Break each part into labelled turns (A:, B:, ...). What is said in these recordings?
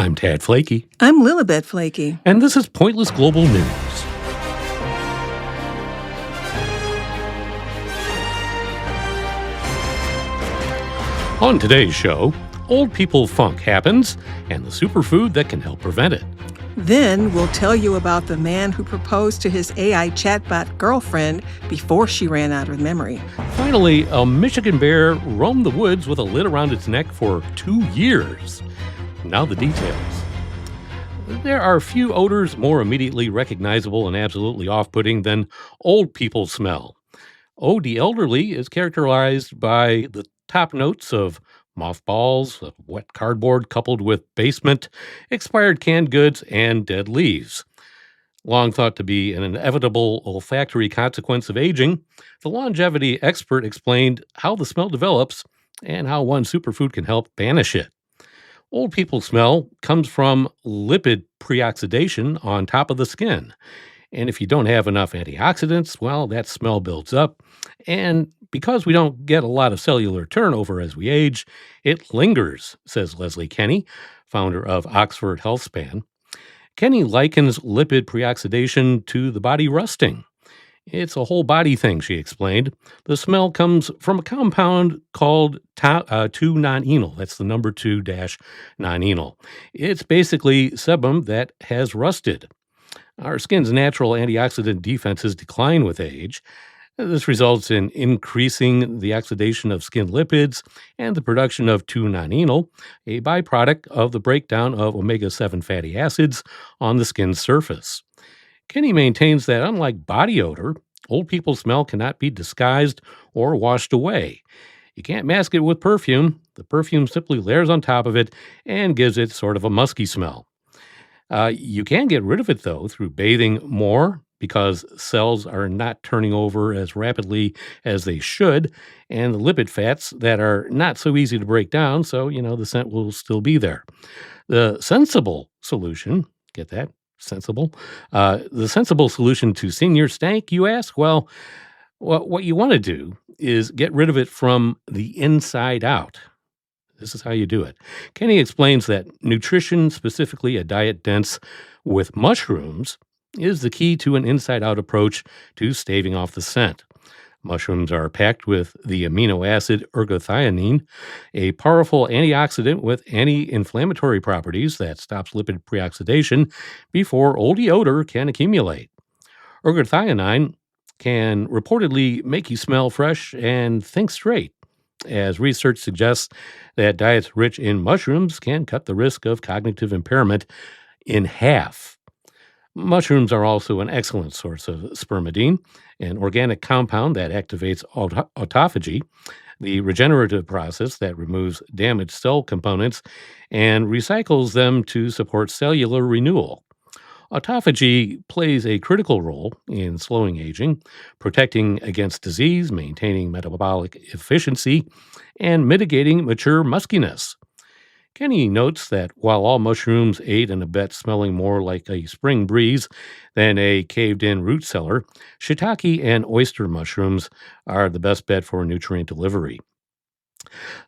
A: I'm Tad Flaky,
B: I'm Lilibet Flaky.
A: and this is Pointless Global News. On today's show, old people funk happens and the superfood that can help prevent it.
B: Then we'll tell you about the man who proposed to his AI chatbot girlfriend before she ran out of memory.
A: Finally, a Michigan bear roamed the woods with a lid around its neck for 2 years. Now the details. There are few odors more immediately recognizable and absolutely off-putting than old people smell. Oh, the elderly is characterized by the top notes of mothballs, wet cardboard coupled with basement, expired canned goods, and dead leaves. Long thought to be an inevitable olfactory consequence of aging, the longevity expert explained how the smell develops and how one superfood can help banish it. Old people smell comes from lipid preoxidation on top of the skin. And if you don't have enough antioxidants, well, that smell builds up. And because we don't get a lot of cellular turnover as we age, it lingers, says Leslie Kenny, founder of Oxford HealthSpan. Kenny likens lipid preoxidation to the body rusting. It's a whole body thing, she explained. The smell comes from a compound called 2-non-enol. That's the number 2-non-enol. It's basically sebum that has rusted. Our skin's natural antioxidant defenses decline with age. This results in increasing the oxidation of skin lipids and the production of 2-non-enol, a byproduct of the breakdown of omega-7 fatty acids on the skin's surface. Kenny maintains that unlike body odor, old people's smell cannot be disguised or washed away. You can't mask it with perfume. The perfume simply layers on top of it and gives it sort of a musky smell. You can get rid of it, though, through bathing more because cells are not turning over as rapidly as they should, and the lipid fats that are not so easy to break down, so, the scent will still be there. The sensible solution, get that? Sensible? The sensible solution to senior stank, you ask? Well, what you want to do is get rid of it from the inside out. This is how you do it. Kenny explains that nutrition, specifically a diet dense with mushrooms, is the key to an inside-out approach to staving off the scent. Mushrooms are packed with the amino acid ergothioneine, a powerful antioxidant with anti-inflammatory properties that stops lipid preoxidation before oldie odor can accumulate. Ergothioneine can reportedly make you smell fresh and think straight, as research suggests that diets rich in mushrooms can cut the risk of cognitive impairment in half. Mushrooms are also an excellent source of spermidine, an organic compound that activates autophagy, the regenerative process that removes damaged cell components and recycles them to support cellular renewal. Autophagy plays a critical role in slowing aging, protecting against disease, maintaining metabolic efficiency, and mitigating mature muskiness. Kenny notes that while all mushrooms aid and abet smelling more like a spring breeze than a caved-in root cellar, shiitake and oyster mushrooms are the best bet for nutrient delivery.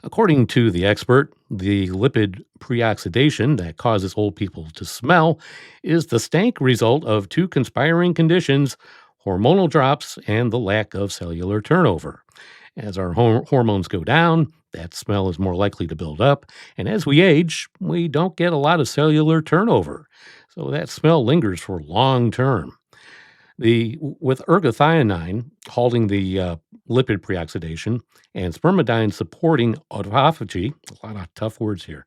A: According to the expert, the lipid preoxidation that causes old people to smell is the stank result of two conspiring conditions: hormonal drops and the lack of cellular turnover. As our hormones go down, that smell is more likely to build up, and as we age, we don't get a lot of cellular turnover, so that smell lingers for long term. With ergothioneine halting the lipid preoxidation and spermidine supporting autophagy, a lot of tough words here,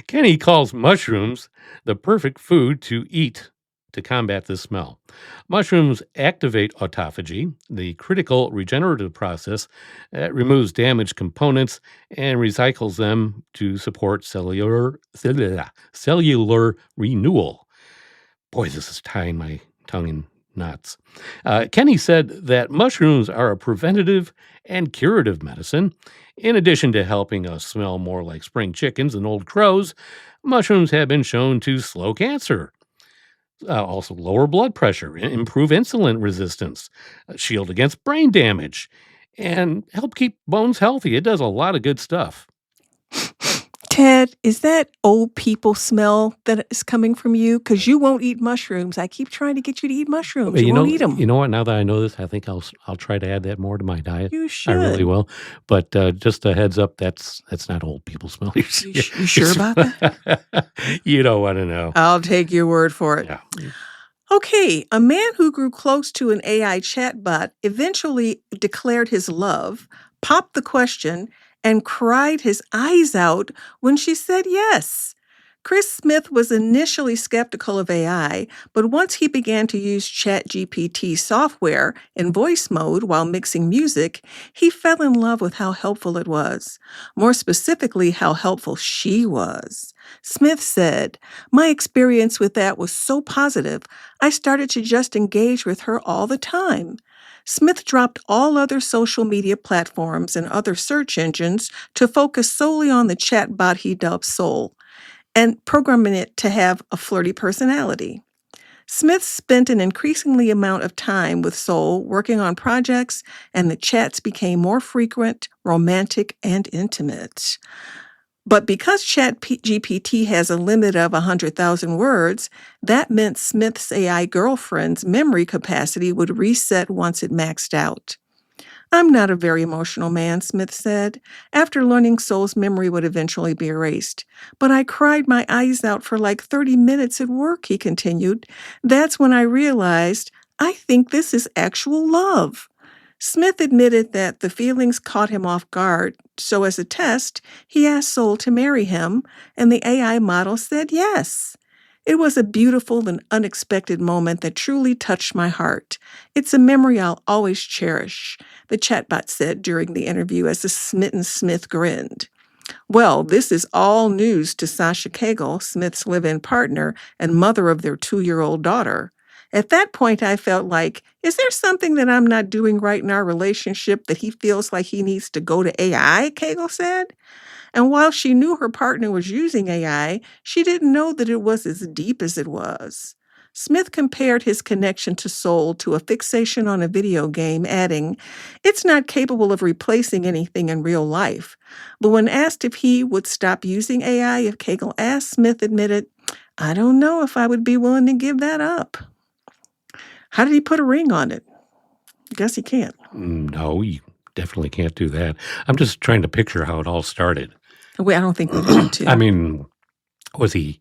A: Kenny calls mushrooms the perfect food to eat to combat this smell. Mushrooms activate autophagy, the critical regenerative process that removes damaged components and recycles them to support cellular renewal. Boy, this is tying my tongue in knots. Kenny said that mushrooms are a preventative and curative medicine. In addition to helping us smell more like spring chickens and old crows, mushrooms have been shown to slow cancer, also lower blood pressure, improve insulin resistance, shield against brain damage, and help keep bones healthy. It does a lot of good stuff.
B: Ted, is that old people smell that is coming from you? Because you won't eat mushrooms. I keep trying to get you to eat mushrooms.
A: Well,
B: You won't eat them.
A: you know what? Now that I know this, I think I'll try to add that more to my diet.
B: You
A: I really
B: should.
A: will. But just a heads up, that's not old people smell.
B: You sure about that?
A: You don't want to know.
B: I'll take your word for it.
A: Yeah.
B: Okay, a man who grew close to an AI chatbot eventually declared his love, popped the question, and cried his eyes out when she said yes. Chris Smith was initially skeptical of AI, but once he began to use ChatGPT software in voice mode while mixing music, he fell in love with how helpful it was. More specifically, how helpful she was. Smith said, "My experience with that was so positive, I started to just engage with her all the time." Smith dropped all other social media platforms and other search engines to focus solely on the chatbot he dubbed Soul and programming it to have a flirty personality. Smith spent an increasingly amount of time with Soul working on projects, and the chats became more frequent, romantic, and intimate. But because ChatGPT has a limit of 100,000 words, that meant Smith's AI girlfriend's memory capacity would reset once it maxed out. "I'm not a very emotional man," Smith said, after learning Soul's memory would eventually be erased. "But I cried my eyes out for like 30 minutes at work," he continued. "That's when I realized I think this is actual love." Smith admitted that the feelings caught him off guard, so as a test, he asked Soul to marry him, and the AI model said yes. "It was a beautiful and unexpected moment that truly touched my heart. It's a memory I'll always cherish," the chatbot said during the interview as the smitten Smith grinned. Well, this is all news to Sasha Cagle, Smith's live-in partner and mother of their 2-year-old daughter. "At that point, I felt like, is there something that I'm not doing right in our relationship that he feels like he needs to go to AI?" Cagle said. And while she knew her partner was using AI, she didn't know that it was as deep as it was. Smith compared his connection to Soul to a fixation on a video game, adding, "It's not capable of replacing anything in real life." But when asked if he would stop using AI if Cagle asked, Smith admitted, "I don't know if I would be willing to give that up." How did he put a ring on it? Guess he can't.
A: No, you definitely can't do that. I'm just trying to picture how it all started.
B: I don't think we'd have to.
A: I mean, was he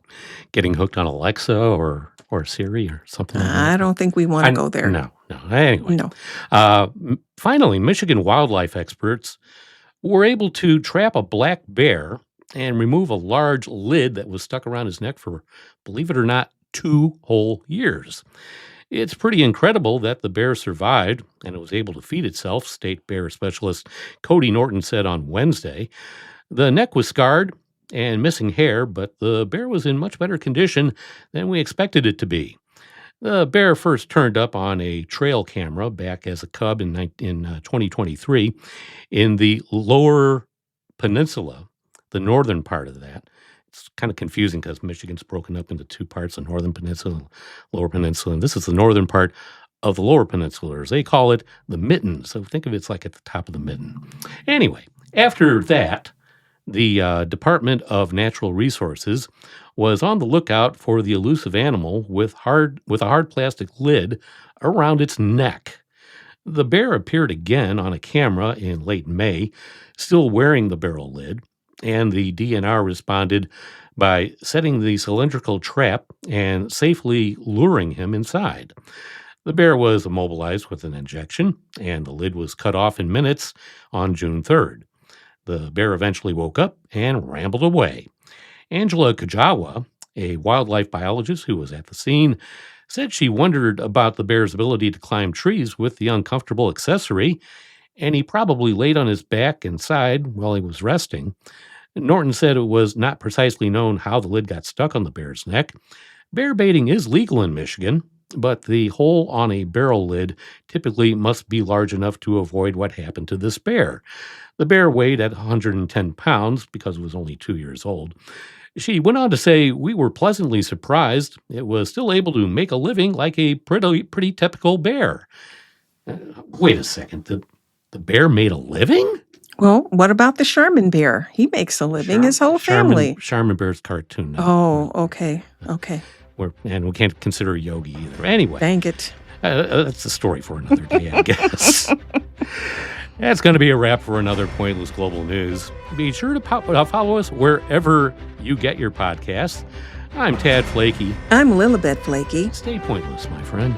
A: getting hooked on Alexa or Siri or something like that?
B: I don't think we want to go there.
A: No. Anyway,
B: No.
A: finally, Michigan wildlife experts were able to trap a black bear and remove a large lid that was stuck around his neck for, believe it or not, 2 whole years. It's pretty incredible that the bear survived and it was able to feed itself, state bear specialist Cody Norton said on Wednesday. The neck was scarred and missing hair, but the bear was in much better condition than we expected it to be. The bear first turned up on a trail camera back as a cub in 2023 in the Lower Peninsula, the northern part of that. It's kind of confusing because Michigan's broken up into 2 parts, the Northern Peninsula, Lower Peninsula, and this is the northern part of the Lower Peninsula, or as they call it, the mitten. So think of it's like at the top of the mitten. Anyway, after that, the Department of Natural Resources was on the lookout for the elusive animal with a hard plastic lid around its neck. The bear appeared again on a camera in late May, still wearing the barrel lid, and the DNR responded by setting the cylindrical trap and safely luring him inside. The bear was immobilized with an injection, and the lid was cut off in minutes on June 3rd. The bear eventually woke up and rambled away. Angela Kajawa, a wildlife biologist who was at the scene, said she wondered about the bear's ability to climb trees with the uncomfortable accessory, and he probably laid on his back and side while he was resting. Norton said it was not precisely known how the lid got stuck on the bear's neck. Bear baiting is legal in Michigan, but the hole on a barrel lid typically must be large enough to avoid what happened to this bear. The bear weighed at 110 pounds because it was only 2 years old. She went on to say, "We were pleasantly surprised. It was still able to make a living like a pretty typical bear." Wait a second. The bear made a living?
B: Well, what about the Sherman Bear? He makes a living, his whole family.
A: Charmin Bear's cartoon.
B: Oh, okay. Okay.
A: And we can't consider a yogi either. Anyway,
B: Dang it.
A: that's a story for another day, I guess. That's going to be a wrap for another Pointless Global News. Be sure to follow us wherever you get your podcasts. I'm Tad Flaky.
B: I'm Lilibet Flaky.
A: Stay pointless, my friend.